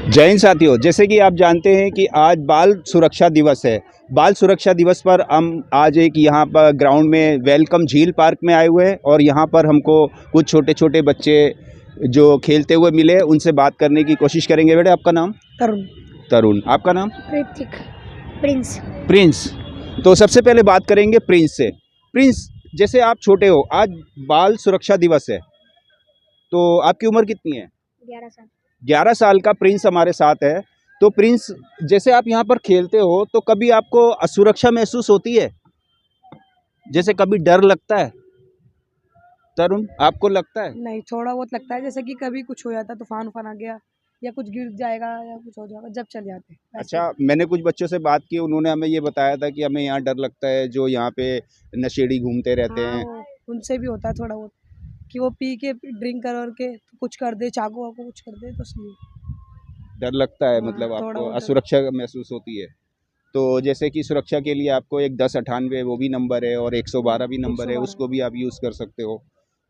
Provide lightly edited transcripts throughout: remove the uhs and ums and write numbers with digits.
जय हिंद साथियों, जैसे कि आप जानते हैं कि आज बाल सुरक्षा दिवस है। बाल सुरक्षा दिवस पर हम आज एक यहाँ पर ग्राउंड में वेलकम झील पार्क में आए हुए हैं और यहाँ पर हमको कुछ छोटे छोटे बच्चे जो खेलते हुए मिले, उनसे बात करने की कोशिश करेंगे। बेटे, आपका नाम? तरुण। तरुण। आपका नाम? ऋतिक। प्रिंस। प्रिंस। तो सबसे पहले बात करेंगे प्रिंस से। प्रिंस, जैसे आप छोटे हो, आज बाल सुरक्षा दिवस है, तो आपकी उम्र कितनी है? 11 साल। 11 साल का प्रिंस हमारे साथ है। तो प्रिंस, जैसे आप यहाँ पर खेलते हो तो कभी आपको असुरक्षा महसूस होती है? जैसे कभी डर लगता है? तरुण, आपको लगता है? नहीं, थोड़ा बहुत लगता है, जैसे कि कभी कुछ हो जाता है, तूफान उफान आ गया या कुछ गिर जाएगा या कुछ हो जाएगा, जब चले जाते हैं ऐसे। अच्छा, मैंने कुछ बच्चों से बात की, उन्होंने हमें ये बताया था कि हमें यहाँ डर लगता है, जो यहाँ पे नशेड़ी घूमते रहते हाँ, हैं। उनसे भी होता है थोड़ा बहुत कि वो पी के ड्रिंक कर के तो कुछ कर दे, चाकू वाकू कुछ कर दे, तो इसलिए डर लगता है, हाँ, मतलब थोड़ा आपको बहुत असुरक्षा महसूस होती है। तो जैसे कि सुरक्षा के लिए आपको एक 1098 वो भी नंबर है और 112 भी नंबर है, 112। उसको भी आप यूज़ कर सकते हो।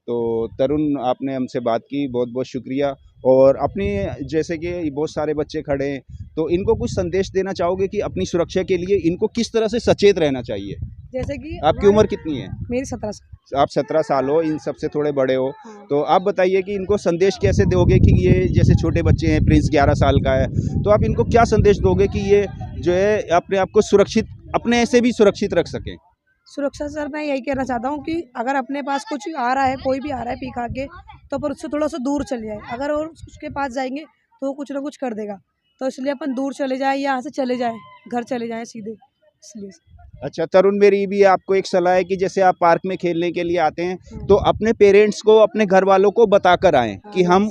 तो तरुण, आपने हमसे बात की, बहुत बहुत शुक्रिया। और अपनी, जैसे कि बहुत सारे बच्चे खड़े हैं, तो इनको कुछ संदेश देना चाहोगे कि अपनी सुरक्षा के लिए इनको किस तरह से सचेत रहना चाहिए? जैसे कि आपकी उम्र कितनी है? मेरी 17 साल। आप 17 साल हो, इन सबसे थोड़े बड़े हो। हाँ। तो आप बताइए कि इनको संदेश कैसे दोगे कि ये जैसे छोटे बच्चे हैं, प्रिंस 11 साल का है, तो आप इनको क्या संदेश दोगे कि ये जो है अपने आप को सुरक्षित, अपने से भी सुरक्षित रख सकें? सुरक्षा सर, मैं यही कहना चाहता हूँ कि अगर अपने पास कुछ आ रहा है, कोई भी आ रहा है पी खा के, तो पर उससे थोड़ा सा दूर चले जाए। अगर और उसके पास जाएंगे तो वो कुछ ना कुछ कर देगा, तो इसलिए अपन दूर चले जाए या यहाँ से चले जाए, घर चले जाए सीधे, इसलिए। अच्छा तरुण, मेरी भी आपको एक सलाह है कि जैसे आप पार्क में खेलने के लिए आते हैं, हाँ। तो अपने पेरेंट्स को, अपने घर वालों को बताकर आएँ कि हाँ, हम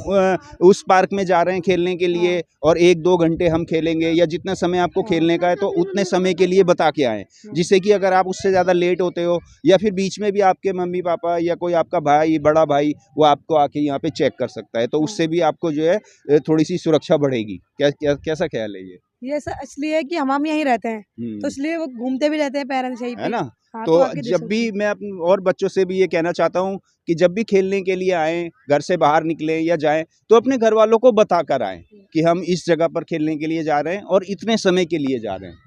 उस पार्क में जा रहे हैं खेलने के लिए हाँ। और 1-2 घंटे हम खेलेंगे, या जितना समय आपको हाँ। खेलने का है तो उतने समय के लिए बता के आएँ। हाँ। जिससे कि अगर आप उससे ज़्यादा लेट होते हो या फिर बीच में भी आपके मम्मी-पापा या कोई आपका भाई, बड़ा भाई, वो आपको आके यहाँ पे चेक कर सकता है, तो हाँ। उससे भी आपको जो है थोड़ी-सी सुरक्षा बढ़ेगी। कैसा ख्याल है ये? ये सब इसलिए है कि हम यहीं रहते हैं, तो हुँ। इसलिए वो घूमते भी रहते हैं पेरेंट्स यहीं है पे। ना? हाँ, तो तो आके दे जब भी सकते हैं। मैं और बच्चों से भी ये कहना चाहता हूँ कि जब भी खेलने के लिए आएँ, घर से बाहर निकलें या जाएँ, तो अपने घर वालों को बता कर आएँ कि हम इस जगह पर खेलने के लिए जा रहे हैं और इतने समय के लिए जा रहे हैं।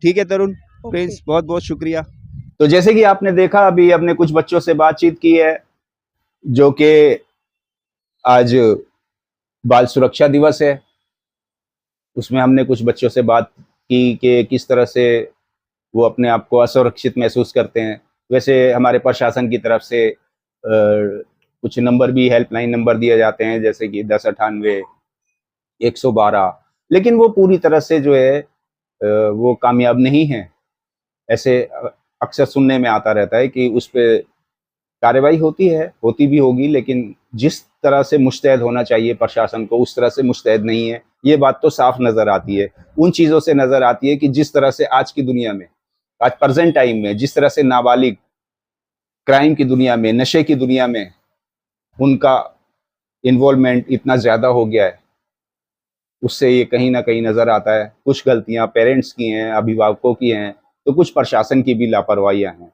ठीक है तरुण? ओके। प्रिंस, बहुत-बहुत शुक्रिया। तो जैसे कि आपने देखा, अभी हमने कुछ बच्चों से बातचीत की है, जो कि आज बाल सुरक्षा दिवस है। उसमें हमने कुछ बच्चों से बात की कि किस तरह से वो अपने आप को असुरक्षित महसूस करते हैं। वैसे हमारे प्रशासन की तरफ से कुछ नंबर भी, हेल्पलाइन नंबर दिए जाते हैं, जैसे कि 1098, 112, लेकिन वो पूरी तरह से जो है वो कामयाब नहीं है। ऐसे अक्सर सुनने में आता रहता है कि उस पे कार्रवाई होती है, होती भी होगी, लेकिन जिस तरह से मुस्तैद होना चाहिए प्रशासन को, उस तरह से मुस्तैद नहीं है। ये बात तो साफ नज़र आती है। उन चीज़ों से नज़र आती है कि जिस तरह से आज की दुनिया में, आज प्रेजेंट टाइम में जिस तरह से नाबालिग क्राइम की दुनिया में, नशे की दुनिया में उनका इन्वॉल्वमेंट इतना ज़्यादा हो गया है, उससे ये कहीं न कहीं नज़र आता है। कुछ गलतियाँ पेरेंट्स की हैं, अभिभावकों की हैं, तो कुछ प्रशासन की भी लापरवाहियाँ हैं।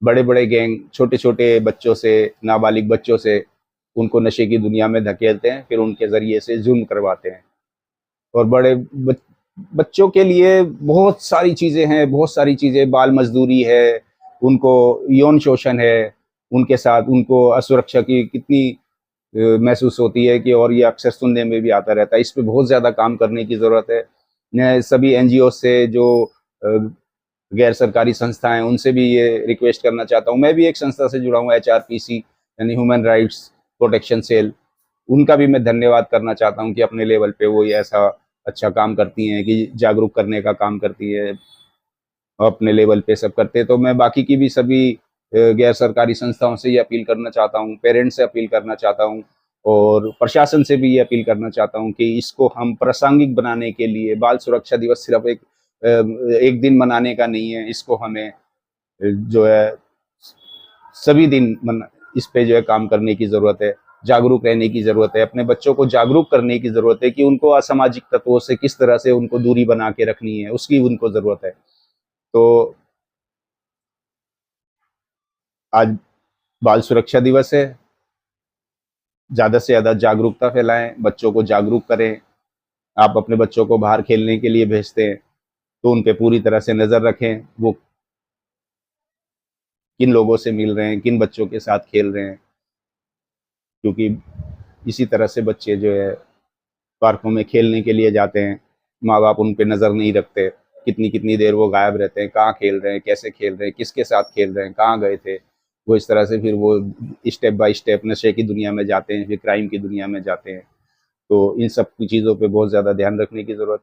बड़े-बड़े गैंग छोटे-छोटे बच्चों से, नाबालिग बच्चों से उनको नशे की दुनिया में धकेलते हैं, फिर उनके ज़रिए से जुल्म करवाते हैं। और बड़े बच्चों के लिए बहुत सारी चीज़ें हैं, बहुत सारी चीज़ें, बाल मज़दूरी है, उनको यौन शोषण है, उनके साथ उनको असुरक्षा की कितनी महसूस होती है कि, और ये अक्सर सुनने में भी आता रहता है। इस पे बहुत ज़्यादा काम करने की ज़रूरत है। मैं सभी एनजीओ से, जो गैर सरकारी संस्थाएँ हैं, उनसे भी ये रिक्वेस्ट करना चाहता हूँ। मैं भी एक संस्था से जुड़ा हूँ, एचआरपीसी यानी ह्यूमन राइट्स प्रोटेक्शन सेल। उनका भी मैं धन्यवाद करना चाहता हूँ कि अपने लेवल पे वो ये ऐसा अच्छा काम करती हैं कि जागरूक करने का काम करती है, अपने लेवल पे सब करते हैं। तो मैं बाकी की भी सभी गैर सरकारी संस्थाओं से ये अपील करना चाहता हूँ, पेरेंट्स से अपील करना चाहता हूँ और प्रशासन से भी ये अपील करना चाहता हूँ कि इसको हम प्रासंगिक बनाने के लिए, बाल सुरक्षा दिवस सिर्फ एक दिन मनाने का नहीं है, इसको हमें जो है सभी दिन इस पे जो है काम करने की ज़रूरत है, जागरूक रहने की ज़रूरत है, अपने बच्चों को जागरूक करने की ज़रूरत है कि उनको असामाजिक तत्वों से किस तरह से उनको दूरी बना के रखनी है, उसकी उनको ज़रूरत है। तो आज बाल सुरक्षा दिवस है, ज़्यादा से ज़्यादा जागरूकता फैलाएं, बच्चों को जागरूक करें, आप अपने बच्चों को बाहर खेलने के लिए भेजते हैं तो उन पे पूरी तरह से नज़र रखें, वो किन लोगों से मिल रहे हैं, किन बच्चों के साथ खेल रहे हैं, क्योंकि इसी तरह से बच्चे जो है पार्कों में खेलने के लिए जाते हैं, माँ बाप उन पे नज़र नहीं रखते, कितनी कितनी देर वो गायब रहते हैं, कहाँ खेल रहे हैं, कैसे खेल रहे हैं, किसके साथ खेल रहे हैं, कहाँ गए थे। वो इस तरह से फिर वो स्टेप बाय स्टेप नशे की दुनिया में जाते हैं, फिर क्राइम की दुनिया में जाते हैं। तो इन सब की चीज़ों पे बहुत ज़्यादा ध्यान रखने की ज़रूरत है।